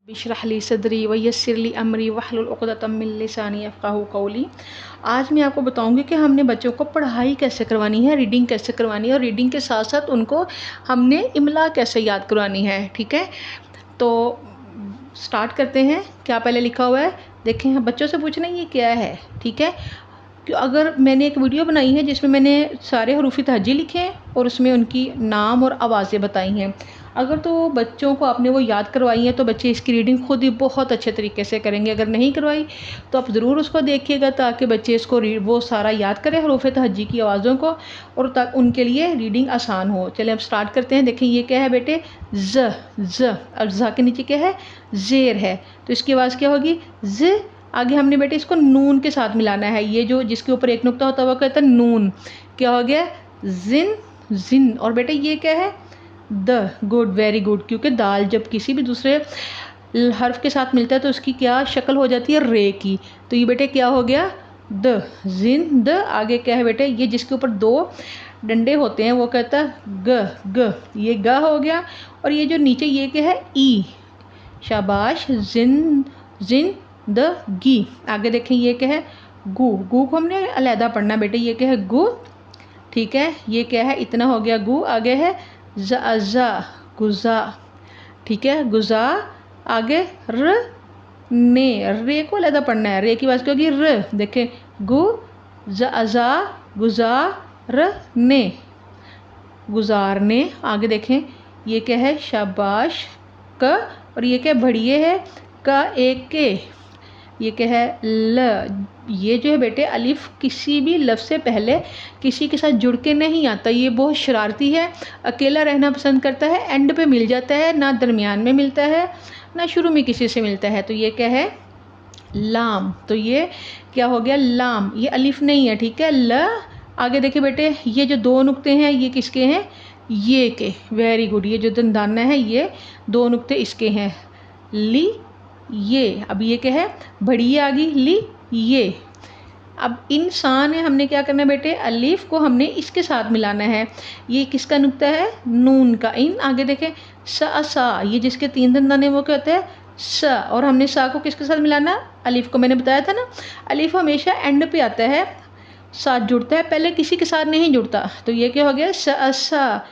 बिशरहली सदरी वयस्सिरली अमरी वहलुल उक़दतम मिन लिसानी यफ़क़हू क़ौली। आज मैं आपको बताऊंगी कि हमने बच्चों को पढ़ाई कैसे करवानी है, रीडिंग कैसे करवानी है और रीडिंग के साथ साथ उनको हमने इमला कैसे याद करवानी है। ठीक है, तो स्टार्ट करते हैं। क्या पहले लिखा हुआ है देखें, बच्चों से पूछना ये क्या है। ठीक है, अगर मैंने एक वीडियो बनाई है जिसमें मैंने सारे हरूफ़ी तहज्जी लिखे हैं और उसमें उनकी नाम और आवाज़ें बताई हैं। अगर तो बच्चों को आपने वो याद करवाई है तो बच्चे इसकी रीडिंग खुद ही बहुत अच्छे तरीके से करेंगे। अगर नहीं करवाई तो आप ज़रूर उसको देखिएगा ताकि बच्चे इसको वो सारा याद करें हरूफ़ तहज्जी की आवाज़ों को, और ताकि उनके लिए रीडिंग आसान हो। चलिए अब स्टार्ट करते हैं। देखें ये क्या है बेटे, ज़ ज़। अब ज़ के नीचे क्या है, ज़ेर है, तो इसकी आवाज़ क्या होगी, ज़। आगे हमने बेटे इसको नून के साथ मिलाना है। ये जो जिसके ऊपर एक नुक्ता होता है वो कहता है नून। क्या हो गया, जिन जिन। और बेटे ये क्या है, द। गुड, वेरी गुड, क्योंकि दाल जब किसी भी दूसरे हर्फ के साथ मिलता है तो उसकी क्या शक्ल हो जाती है, रे की। तो ये बेटे क्या हो गया, द, जिन द। आगे क्या है बेटे, ये जिसके ऊपर दो डंडे होते हैं वो कहता है ग ग, ये ग हो गया। और ये जो नीचे ये क्या है, ई। शाबाश, जिन जिन द गी। आगे देखें ये क्या है, गु। गु को हमने अलहदा पढ़ना बेटे, ये क्या है, गु। ठीक है, ये क्या है, इतना हो गया गु। आगे है ज़ा, गुज़ा। ठीक है, गुज़ा। आगे र ने, रे को अलहदा पढ़ना है, रे की आवाज़ क्या होगी, र। देखें गु ज़ा गुज़ा र ने, गुज़ारने। आगे देखें ये क्या है, शाबाश, क। और ये क्या बढ़िए है, का एक के। ये क्या है, ल। ये जो है बेटे अलिफ किसी भी लफ्ज़ से पहले किसी के साथ जुड़ के नहीं आता। ये बहुत शरारती है, अकेला रहना पसंद करता है, एंड पे मिल जाता है, ना दरमियान में मिलता है ना शुरू में किसी से मिलता है। तो ये क्या है, लाम। तो ये क्या हो गया, लाम। ये अलिफ नहीं है, ठीक है, ल। आगे देखिए बेटे, ये जो दो नुक्ते हैं ये किसके हैं, ये के। वेरी गुड, ये जो दंदाना है ये दो नुक्ते इसके हैं, ली ये। अब ये क्या है, बड़ी आ गई, ली ये। अब इंसान है, हमने क्या करना है बेटे, अलीफ को हमने इसके साथ मिलाना है। ये किसका नुक्ता है, नून का, इन। आगे देखें सा, ये जिसके तीन दंदाने वो क्या होता है, स। और हमने सा को किसके साथ मिलाना, अलीफ को। मैंने बताया था ना, अलीफ हमेशा एंड पे आता है, साथ जुड़ता है, पहले किसी के साथ नहीं जुड़ता। तो ये क्या हो गया, सा,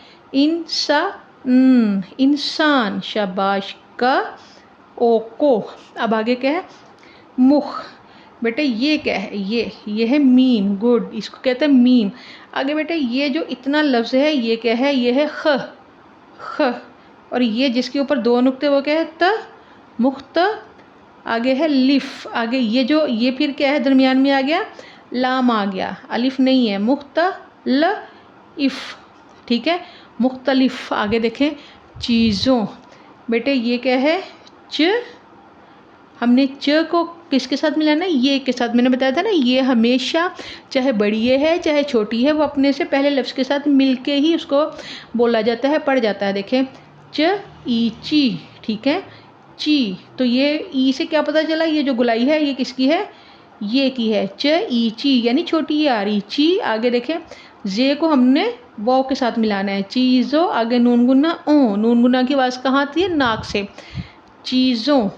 इंसान। शाबाश, का ओ को। अब आगे क्या है, मुख। बेटे ये क्या है, ये है मीम। गुड, इसको कहते हैं मीम। आगे बेटे ये जो इतना लफ्ज़ है ये क्या है, ये है ख ख। और ये जिसके ऊपर दो नुक्ते वो क्या है, त, मुख्त। आगे है लिफ। आगे ये जो ये फिर क्या है, दरमियान में आ गया, लाम आ गया, अलिफ नहीं है, मुख्तल इफ। ठीक है, मुख्तलिफ। आगे देखें चीज़ों। बेटे ये क्या है, च। हमने च को किसके साथ मिलाना है, ये के साथ। मैंने बताया था ना, ये हमेशा चाहे बड़ी है चाहे छोटी है, वो अपने से पहले लफ्ज़ के साथ मिलके ही उसको बोला जाता है, पढ़ जाता है। देखें च ई ची। ठीक है, ची। तो ये ई से क्या पता चला, ये जो गुलाई है ये किसकी है, ये की है, च ई ची, यानी छोटी ये आ रही, ची। आगे देखें जे को हमने वाव के साथ मिलाना है, चीज़ों। आगे नून गुना ओ, नून गुना की आवाज़ कहाँ आती है, नाक से, चीज़ों।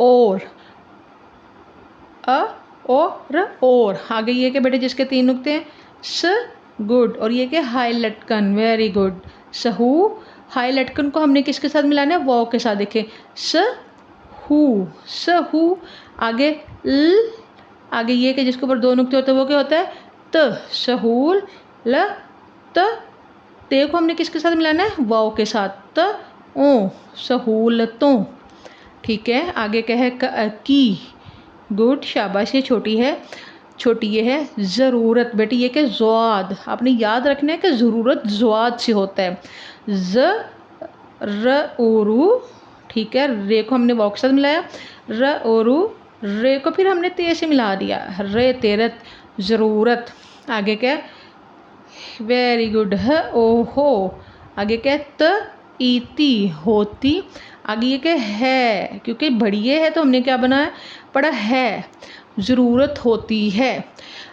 और और आगे ये के बेटे जिसके तीन नुक्ते हैं, स। गुड। और ये क्या, हाई लटकन। वेरी गुड, सहू। हाई लटकन को हमने किसके साथ मिलाना है, वाव के साथ। देखें सहू। आगे ल। आगे ये के जिसके ऊपर दो नुक्ते होते हैं वो क्या होता है, त, सहूल ल त। ते को हमने किसके साथ मिलाना है, वाव के साथ, त ओ, सहूलतों। ठीक है, आगे क्या है, की। गुड, शाबाश, ये छोटी है, छोटी ये है ज़रूरत। बेटी ये क्या, ज़्वाद। आपने याद रखना है कि ज़रूरत ज़्वाद से होता है, ज र ओरू। ठीक है, रे को हमने वाव के साथ मिलाया, र ओरू। रे को फिर हमने ते से मिला दिया, रे तेरत, ज़रूरत। आगे क्या, वेरी गुड, ह ओ हो। आगे क्या, त ईती, होती। आगे ये क्या है, क्योंकि बढ़िए है तो हमने क्या बनाया, पढ़ा है, ज़रूरत होती है।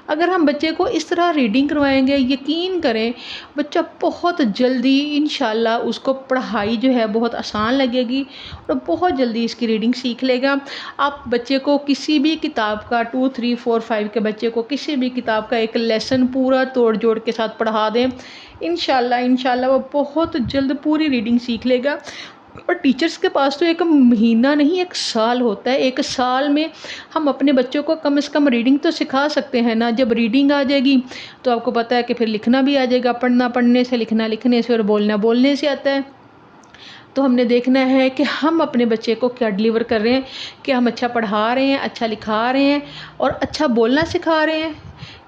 अगर हम बच्चे को इस तरह रीडिंग करवाएंगे, यकीन करें बच्चा बहुत जल्दी इंशाल्लाह उसको पढ़ाई जो है बहुत आसान लगेगी और बहुत जल्दी इसकी रीडिंग सीख लेगा। आप बच्चे को किसी भी किताब का 2, 3, 4, 5 के बच्चे को किसी भी किताब का एक लेसन पूरा तोड़ जोड़ के साथ पढ़ा दें, इंशाल्लाह वो बहुत जल्द पूरी रीडिंग सीख लेगा। और टीचर्स के पास तो एक महीना नहीं, एक साल होता है। एक साल में हम अपने बच्चों को कम से कम रीडिंग तो सिखा सकते हैं ना। जब रीडिंग आ जाएगी तो आपको पता है कि फिर लिखना भी आ जाएगा। पढ़ना पढ़ने से, लिखना लिखने से और बोलना बोलने से आता है। तो हमने देखना है कि हम अपने बच्चे को क्या डिलीवर कर रहे हैं, कि हम अच्छा पढ़ा रहे हैं, अच्छा लिखा रहे हैं और अच्छा बोलना सिखा रहे हैं।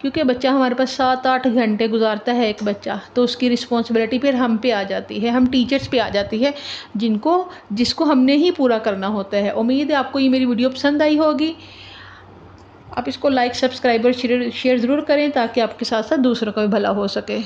क्योंकि बच्चा हमारे पास 7-8 घंटे गुजारता है एक बच्चा, तो उसकी रिस्पॉन्सिबिलिटी फिर हम पे आ जाती है, हम टीचर्स पे आ जाती है, जिसको हमने ही पूरा करना होता है। उम्मीद है आपको ये मेरी वीडियो पसंद आई होगी। आप इसको लाइक, सब्सक्राइब और शेयर ज़रूर करें ताकि आपके साथ साथ दूसरों का भी भला हो सके।